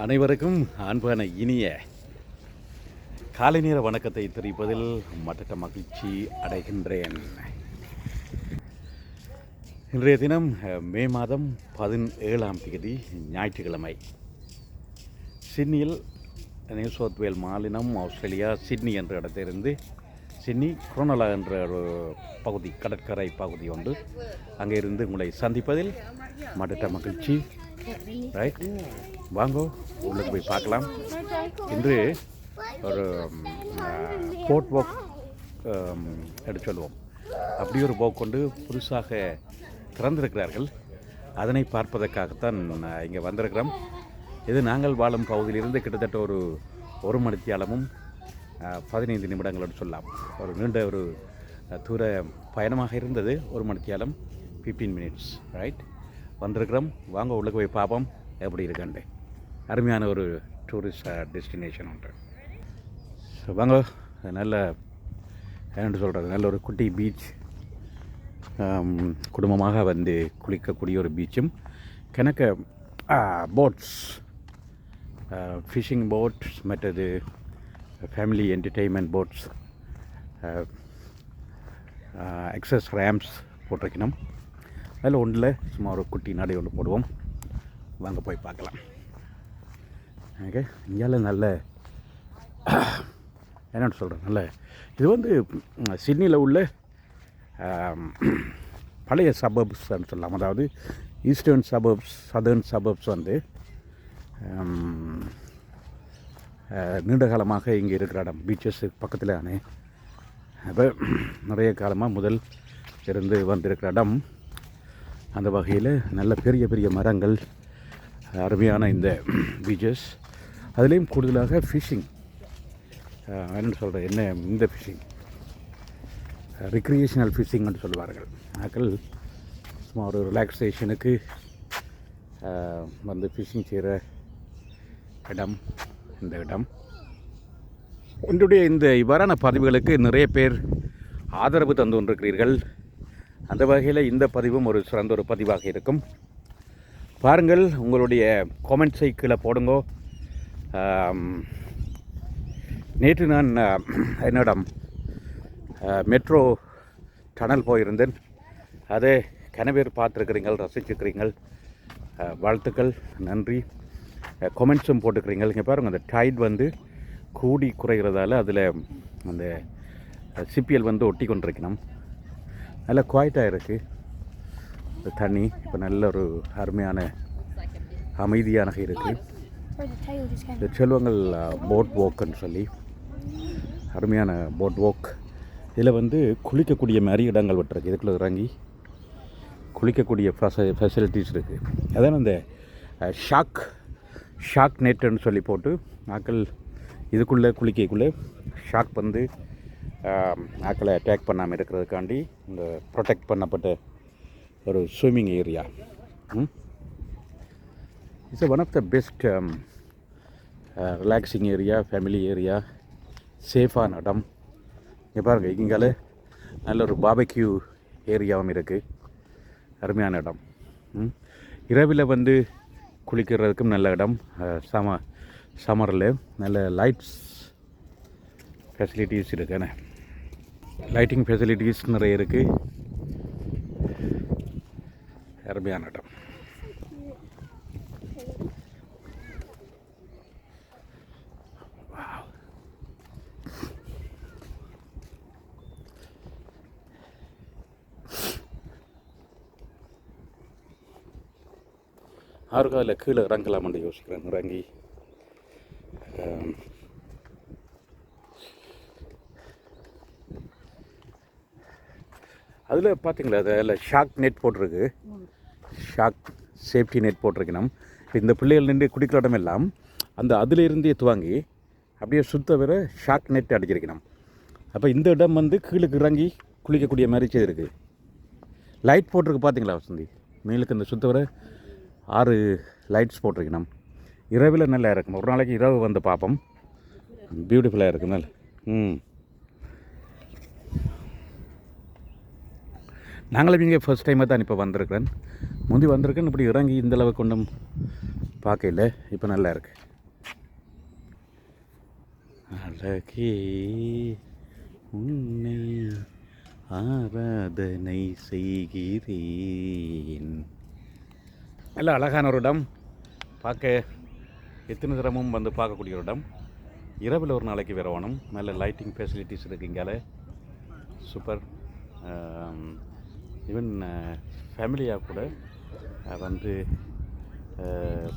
அனைவருக்கும் அன்பான இனிய காலை நேர வணக்கத்தை தெரிவிப்பதில் மற்ற மகிழ்ச்சி அடைகின்றேன். இன்றைய தினம் மே மாதம் 17ஆம் தேதி ஞாயிற்றுக்கிழமை. சிட்னியில் நியூ சவுத் வேல் மாநிலம் ஆஸ்திரேலியா சிட்னி என்ற இடத்திலிருந்து சிட்னி குரோனலா என்ற ஒரு பகுதி, கடற்கரை பகுதி உண்டு. அங்கே இருந்து உங்களை சந்திப்பதில் மற்ற மகிழ்ச்சி. ரைட், வாங்கோ உள்ளுக்கு போய் பார்க்கலாம். இன்று ஒரு போட் வாக் எடுத்து சொல்லுவோம். அப்படி ஒரு போக் கொண்டு புதுசாக திறந்திருக்கிறார்கள். அதனை பார்ப்பதற்காகத்தான் இங்கே வந்திருக்கிறோம். இது நாங்கள் வாழும் பகுதியிலிருந்து கிட்டத்தட்ட ஒரு மணித்தியாலமும் 15 நிமிடங்களோடு சொல்லலாம். ஒரு நீண்ட ஒரு தூர பயணமாக இருந்தது. ஒரு மணித்தியாலம் 15 மினிட்ஸ். ரைட், வந்திருக்கிறோம். வாங்க உள்ளுக்கு போய் பார்ப்போம் எப்படி இருக்குண்டு. அருமையான ஒரு டூரிஸ்ட் டெஸ்டினேஷன் ஒன்று. வாங்க, நல்ல என்ன சொல்கிறது, நல்ல ஒரு குட்டி பீச், குடும்பமாக வந்து குளிக்கக்கூடிய ஒரு பீச்சும், கணக்க போட்ஸ், ஃபிஷிங் போட்ஸ், மற்றது ஃபேமிலி என்டர்டெயின்மெண்ட் போட்ஸ், எக்ஸஸ் ரேம்ஸ் போட்டிருக்கணும். அதில் ஒன்றில் சும்மா ஒரு குட்டி நடை ஒன்று போடுவோம். வாங்க போய் பார்க்கலாம். ஓகே, இங்கேயால் நல்ல என்னென்னு சொல்கிறேன், நல்ல இது வந்து சிட்னியில் உள்ள பழைய சபர்ப்ஸ்ன்னு சொல்லலாம். அதாவது ஈஸ்டர்ன் சபர்ப்ஸ், சதர்ன் சபர்ப்ஸ் வந்து நீண்ட காலமாக இங்கே இருக்கிற இடம். பீச்சஸ் பக்கத்தில் தானே. அப்போ நிறைய காலமாக முதல் இருந்து வந்திருக்கிற இடம். அந்த வகையில் நல்ல பெரிய பெரிய மரங்கள், அருமையான இந்த பீச்சஸ். அதுலேயும் கூடுதலாக ஃபிஷிங், என்னென்னு சொல்கிறேன், என்ன இந்த ஃபிஷிங் ரிக்ரியேஷனல் ஃபிஷிங்னு சொல்லுவார்கள். மக்கள் சும்மா ஒரு ரிலாக்ஸேஷனுக்கு வந்து ஃபிஷிங் செய்கிற இடம் இந்த இடம். உங்களுடைய இந்த இவ்வாறான பதிவுகளுக்கு நிறைய பேர் ஆதரவு தந்து கொண்டிருக்கிறீர்கள். அந்த வகையில் இந்த பதிவும் ஒரு சிறந்த ஒரு பதிவாக இருக்கும். பாருங்கள், உங்களுடைய காமெண்ட்ஸை கீழே போடுங்கோ. நேற்று நான் என்னிடம் மெட்ரோ டனல் போயிருந்தேன். அதை கனவேர் பார்த்துருக்கிறீங்கள், ரசிச்சுக்கிறீங்கள். வாழ்த்துக்கள், நன்றி. கொமெண்ட்ஸும் போட்டுக்கிறீங்க. இங்கே பாருங்கள், அந்த டைட் வந்து கூடி குறைகிறதால அதில் அந்த சிப்பியல் வந்து ஒட்டி கொண்டிருக்கணும். நல்லா குவாய்ட்டாக இருக்குது இந்த தண்ணி. இப்போ நல்ல ஒரு அருமையான அமைதியாக இருக்குது. இந்த செல்வங்கள் போட் வாக்குன்னு சொல்லி அருமையான போட் வாக். இதில் வந்து குளிக்கக்கூடிய மாதிரி இடங்கள் விட்டுருக்கு. இதுக்குள்ளே இறங்கி குளிக்கக்கூடிய ஃபெசிலிட்டிஸ் இருக்குது. அதான் அந்த ஷாக் நெட்டுன்னு சொல்லி போட்டு ஆக்கள் இதுக்குள்ளே குளிக்கக்குள்ளே ஷாக் வந்து ஆக்களை அட்டாக் பண்ணாமல் இருக்கிறதுக்காண்டி இந்த ப்ரொடெக்ட் பண்ணப்பட்ட ஒரு swimming area. It's one of the best relaxing area, family area, சேஃபான இடம். இங்கே பாருங்கள், இங்கால நல்ல ஒரு பாபக்யூ ஏரியாவும் இருக்குது. அருமையான இடம். இரவில் வந்து குளிக்கிறதுக்கும் நல்ல இடம். சம்மரில் நல்ல லைட்ஸ் ஃபெசிலிட்டிஸ் இருக்குண்ணே. லைட்டிங் ஃபெசிலிட்டிஸ் நிறைய இருக்குது. அருமையான இடம். யாருக்கும் அதில் கீழே இறங்கலாம்னு யோசிக்கிறேன். இறங்கி அதில் பார்த்தீங்களா, அதில் ஷாக் நெட் போட்டிருக்கு. ஷாக் சேஃப்டி நெட் போட்டிருக்கணும். இந்த பிள்ளைகள் நின்று குடிக்கிற இடம் எல்லாம் அந்த அதிலிருந்தே துவாங்கி அப்படியே சுத்த வர ஷாக் நெட் அடிச்சிருக்கணும். அப்போ இந்த இடம் வந்து கீழுக்கு இறங்கி குளிக்கக்கூடிய மாதிரி செய்திருக்கு. லைட் போட்டிருக்கு பார்த்தீங்களா வசந்தி, மேலுக்கு இந்த சுத்த வர 6 லைட்ஸ் போட்டிருக்கணும். இரவில் நல்லா இருக்கும். ஒரு நாளைக்கு இரவு வந்து பார்ப்போம். பியூட்டிஃபுல்லாக இருக்கும். நல்ல நாங்களும் இங்கே ஃபர்ஸ்ட் டைமாக தான் இப்போ வந்திருக்கிறேன். முந்தி வந்திருக்கேன். இப்படி இறங்கி இந்தளவுக்கு கொண்டும் பார்க்கல, இப்போ நல்லா இருக்கு. அழகே உன்னை ஆராதனை செய்கிறேன். நல்ல அழகான ஒரு இடம், பார்க்க எத்தனை தரமும் வந்து பார்க்கக்கூடிய ஒரு இடம். இரவில் ஒரு நாளைக்கு வரணும். நல்ல லைட்டிங் ஃபெசிலிட்டிஸ் இருக்குது இங்கால, சூப்பர். ஈவன் ஃபேமிலியாக கூட வந்து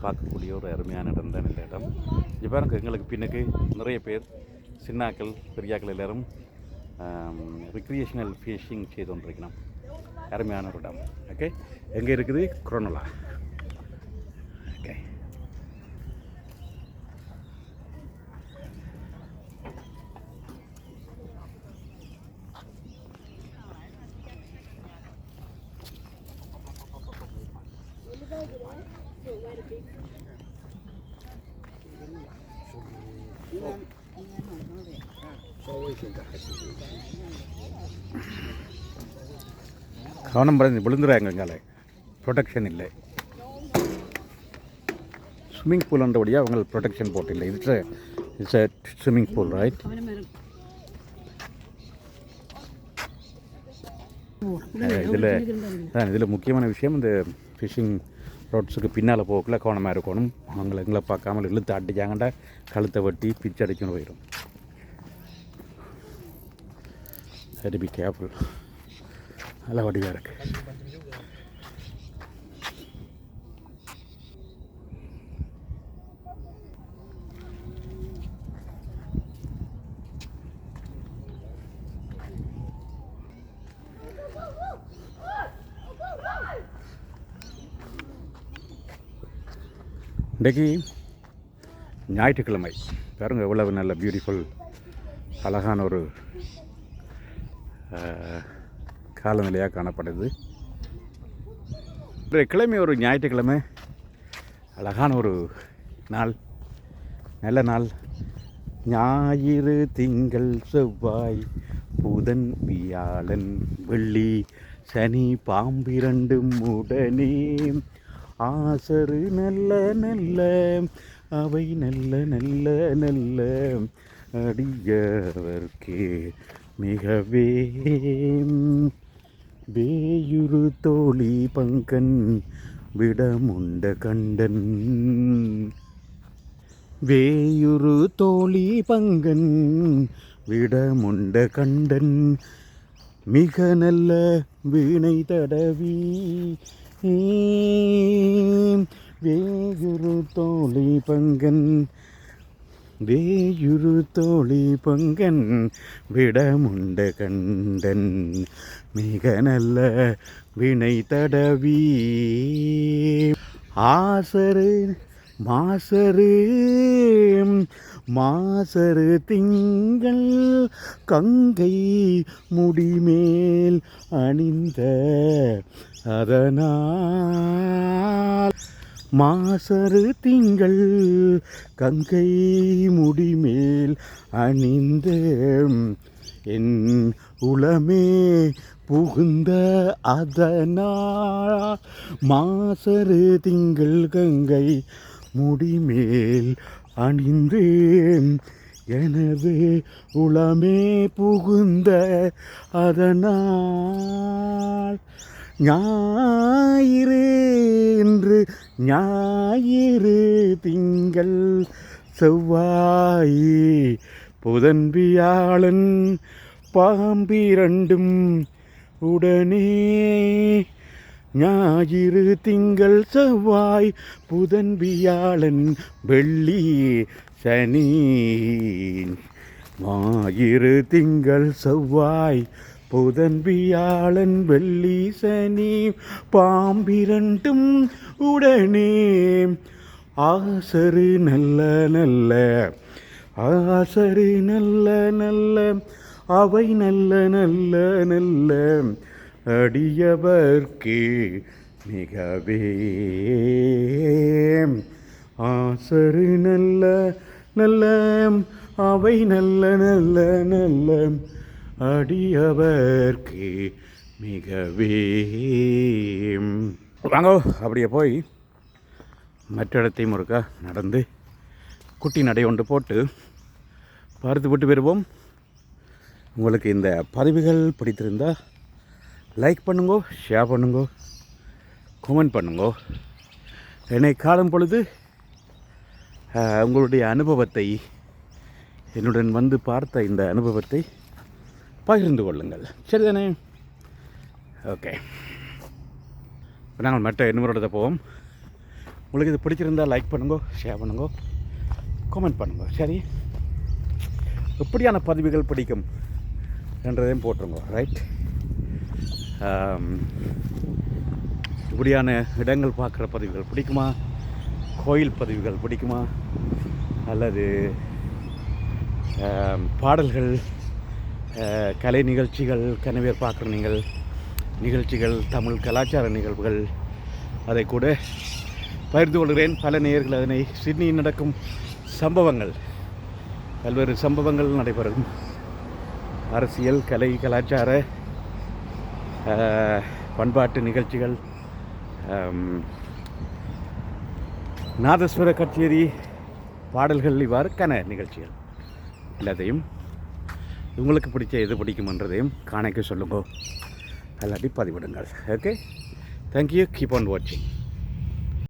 பார்க்கக்கூடிய ஒரு அருமையான இடம் தான் இந்த இடம். இப்போ எங்களுக்கு பின்னுக்கு நிறைய பேர் சின்னாக்கள் பெரியாக்கள் எல்லோரும் ரிக்ரியேஷனல் ஃபிஷிங் செய்து கொண்டிருக்கணும். அருமையான ஒரு இடம். ஓகே, எங்கே இருக்குது? குரோனலா. ஓகே, கவனம் பண்ணி விழுந்துறாங்க. எங்கால ப்ரொடெக்ஷன் இல்லை. ஸ்விம்மிங் பூல்ன்றபடியாக அவங்க ப்ரொடெக்ஷன் போட்டில்லை. It's a swimming pool, right? இதில் முக்கியமான விஷயம், இந்த ஃபிஷிங் ரோட்ஸுக்கு பின்னால் போகக்குள்ள கவனமாக இருக்கணும். அவங்கள எங்களை பார்க்காமல் இழுத்து அடிச்சாங்கண்டா கழுத்தை வெட்டி பிச்சு அடிக்கணும் போயிடும். சரி, பி கேர்ஃபுல். நல்ல வடிவாக இருக்கு. இன்றைக்கு ஞாயிற்றுக்கிழமை. பாருங்க எவ்வளவு நல்ல பியூட்டிஃபுல் அழகான ஒரு காலநிலையாக காணப்படுது. இன்றைய கிழமை ஒரு ஞாயிற்றுக்கிழமை, அழகான ஒரு நாள், நல்ல நாள். ஞாயிறு, திங்கள், செவ்வாய், புதன், வியாழன், வெள்ளி, சனி, பாம்பிரண்டும் உடனே ஆசரு நல்ல நல்ல, அவை நல்ல நல்ல நல்ல, அடியவர்க்கே மிகவே. வேயுரு தோழி பங்கன் விடமுண்ட கண்டன், வேயுரு தோழி பங்கன் விடமுண்ட கண்டன், மிக நல்ல வீணை தடவி. வேயுரு தோழி பங்கன், வேயுரு தோழி பங்கன் விடமுண்ட கண்டன், மிக நல்ல வினை தடவி. ஆசரு மாசரு மாசரு திங்கள் கங்கை முடிமேல் அணிந்த அதனால், மாசரு திங்கள் கங்கை முடிமேல் அணிந்த என் உளமே புகுந்த அதனால், மாசரு திங்கள் கங்கை முடிமேல் அணிந்து எனது உளமே புகுந்த அதனால், ஞாயிறு என்று ஞாயிறு திங்கள் செவ்வாய் புதன் வியாழன் பாம்பிரண்டும் உடனே, ஞாயிறு திங்கள் செவ்வாய் புதன் வியாழன் வெள்ளி சனி, ஞாயிறு திங்கள் செவ்வாய் புதன் வியாழன் வெள்ளி சனி பாம்பிரண்டும் உடனே, ஆசரு நல்ல நல்ல, ஆசரு நல்ல நல்ல, அவை நல்ல நல்ல நல்ல, அடியவர்க்கே மிகவே. ஆசரு நல்ல நல்ல, அவை நல்ல நல்ல நல்ல, அடியவர்க்கே மிகவே. வாங்க அப்படியே போய் மற்ற இடத்தையும் ஒருக்கா நடந்து குட்டி நடை ஒன்று போட்டு பார்த்து விட்டு வருவோம். உங்களுக்கு இந்த பதிவுகள் பிடித்திருந்தால் லைக் பண்ணுங்கோ, ஷேர் பண்ணுங்கோ, கமெண்ட் பண்ணுங்கோ. என்னை காணும் பொழுது உங்களுடைய அனுபவத்தை, என்னுடன் வந்து பார்த்த இந்த அனுபவத்தை பகிர்ந்து கொள்ளுங்கள். சரிதானே? ஓகே, இப்போ நாங்கள் மற்ற இன்னொரு இடத்தை போவோம். உங்களுக்கு இது பிடிச்சிருந்தால் லைக் பண்ணுங்கோ, ஷேர் பண்ணுங்கோ, கமெண்ட் பண்ணுங்க. சரி, எப்படியான பதிவுகள் பிடிக்கும் என்றதையும் போட்டுருங்க. ரைட், இப்படியான இடங்கள் பார்க்குற பதிவுகள் பிடிக்குமா, கோயில் பதிவுகள் பிடிக்குமா, அல்லது பாடல்கள், கலை நிகழ்ச்சிகள், கனவேர் பார்க்குற நிகழ்ச்சிகள், தமிழ் கலாச்சார நிகழ்வுகள், அதை கூட பகிர்ந்து கொள்கிறேன். பல நேயர்கள் அதனை சிட்னியில் நடக்கும் சம்பவங்கள், பல்வேறு சம்பவங்கள் நடைபெறும் அரசியல், கலை, கலாச்சார, பண்பாட்டு நிகழ்ச்சிகள், நாதஸ்வர கச்சேரி, பாடல்கள், இவ்வாறு நிகழ்ச்சிகள் எல்லாத்தையும் உங்களுக்கு பிடிச்ச எது பிடிக்குமென்றதையும் காணைக்கு சொல்லுங்க, அல்லாட்டி பதிவிடுங்கள். ஓகே, தேங்க்யூ, கீப் ஆன் வாட்சிங்.